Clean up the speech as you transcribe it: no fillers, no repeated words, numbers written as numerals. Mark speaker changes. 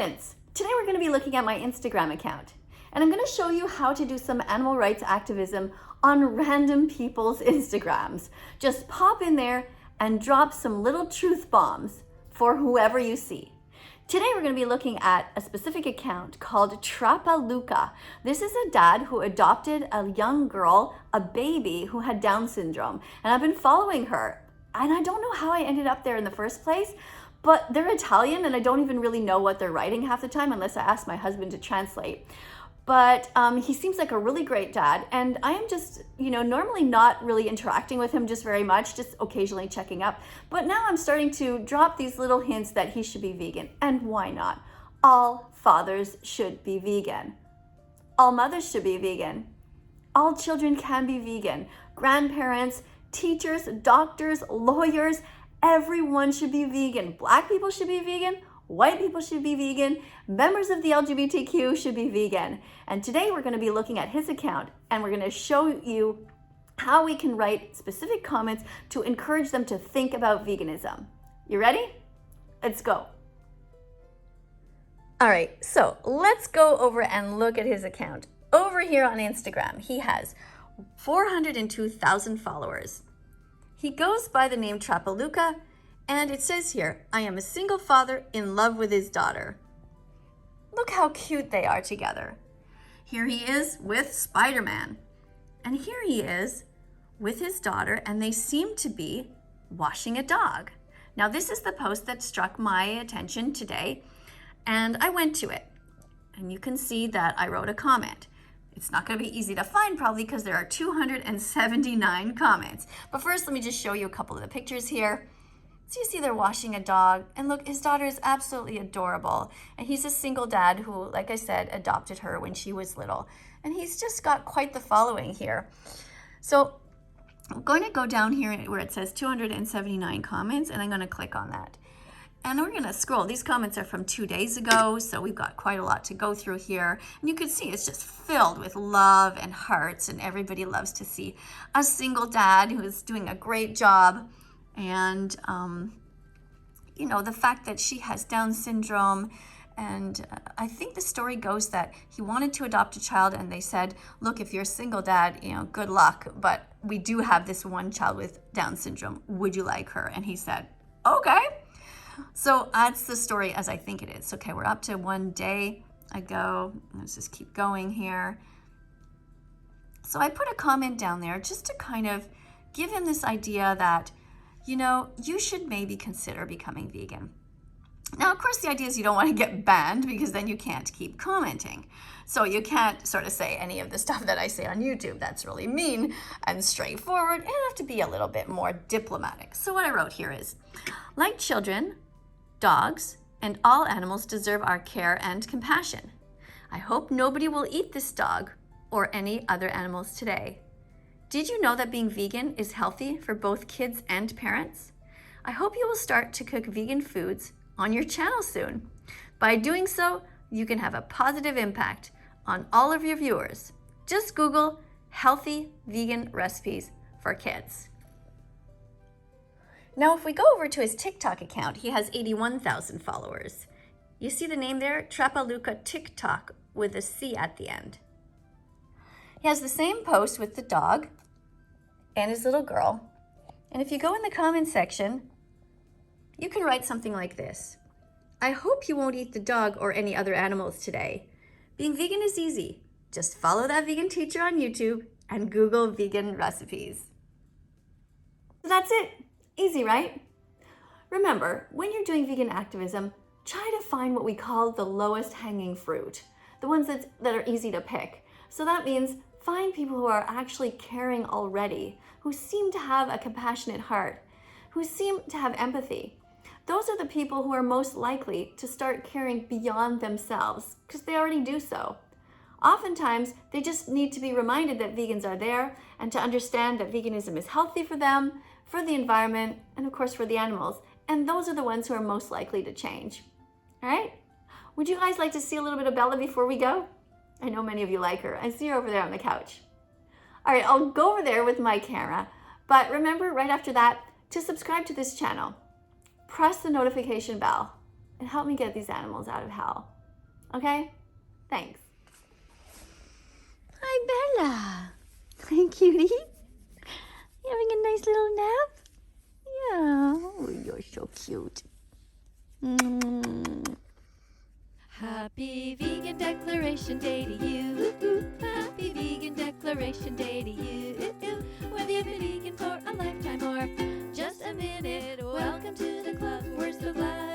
Speaker 1: Science! Today we're going to be looking at my Instagram account, and I'm going to show you how to do some animal rights activism on random people's Instagrams. Just pop in there and drop some little truth bombs for whoever you see. Today we're going to be looking at a specific account called Trapaluca. This is a dad who adopted a young girl, a baby who had Down syndrome, and I've been following her. And I don't know how I ended up there in the first place, but they're Italian and I don't even really know what they're writing half the time unless I ask my husband to translate. But he seems like a really great dad, and I am just, normally not really interacting with him just very much, just occasionally checking up. But now I'm starting to drop these little hints that he should be vegan, and why not? All fathers should be vegan. All mothers should be vegan. All children can be vegan. Grandparents, teachers, doctors, lawyers, everyone should be vegan. Black people should be vegan. White people should be vegan. Members of the LGBTQ should be vegan. And today we're going to be looking at his account, and we're going to show you how we can write specific comments to encourage them to think about veganism. You ready? Let's go. All right, so let's go over and look at his account. Over here on Instagram, he has 402,000 followers. He goes by the name Trapaluca, and it says here, I am a single father in love with his daughter. Look how cute they are together. Here he is with Spider-Man, and here he is with his daughter, and they seem to be washing a dog. Now this is the post that struck my attention today, and I went to it, and you can see that I wrote a comment. It's not going to be easy to find probably because there are 279 comments. But first, let me just show you a couple of the pictures here. So you see they're washing a dog, and look, his daughter is absolutely adorable. And he's a single dad who, like I said, adopted her when she was little. And he's just got quite the following here. So I'm going to go down here where it says 279 comments, and I'm going to click on that. And we're going to scroll. These comments are from 2 days ago, so we've got quite a lot to go through here. And you can see it's just filled with love and hearts, and everybody loves to see a single dad who is doing a great job. And, the fact that she has Down syndrome. And I think the story goes that he wanted to adopt a child, and they said, look, if you're a single dad, good luck. But we do have this one child with Down syndrome. Would you like her? And he said, okay. So that's the story as I think it is. Okay, we're up to 1 day ago. Let's just keep going here. So I put a comment down there just to kind of give him this idea that, you should maybe consider becoming vegan. Now, of course, the idea is you don't want to get banned because then you can't keep commenting. So you can't sort of say any of the stuff that I say on YouTube. That's really mean and straightforward. And have to be a little bit more diplomatic. So what I wrote here is, like children, dogs, and all animals deserve our care and compassion. I hope nobody will eat this dog or any other animals today. Did you know that being vegan is healthy for both kids and parents? I hope you will start to cook vegan foods on your channel soon. By doing so, you can have a positive impact on all of your viewers. Just Google healthy vegan recipes for kids. Now, if we go over to his TikTok account, he has 81,000 followers. You see the name there? Trapaluca TikTok with a C at the end. He has the same post with the dog and his little girl. And if you go in the comment section, you can write something like this. I hope you won't eat the dog or any other animals today. Being vegan is easy. Just follow That Vegan Teacher on YouTube and Google vegan recipes. So that's it. Easy, right? Remember, when you're doing vegan activism, try to find what we call the lowest hanging fruit, the ones that are easy to pick. So that means find people who are actually caring already, who seem to have a compassionate heart, who seem to have empathy. Those are the people who are most likely to start caring beyond themselves because they already do so. Oftentimes, they just need to be reminded that vegans are there and to understand that veganism is healthy for them, for the environment, and of course for the animals. And those are the ones who are most likely to change. All right? Would you guys like to see a little bit of Bella before we go? I know many of you like her. I see her over there on the couch. All right, I'll go over there with my camera. But remember, right after that, to subscribe to this channel. Press the notification bell and help me get these animals out of hell. Okay? Thanks. Hi, Bella. Hi, cutie. You having a nice little nap? Yeah. Oh, you're so cute.
Speaker 2: Happy Vegan Declaration Day to you. Happy Vegan Declaration Day to you. Whether you've been vegan for a lifetime or just a minute, welcome to the club. We're so glad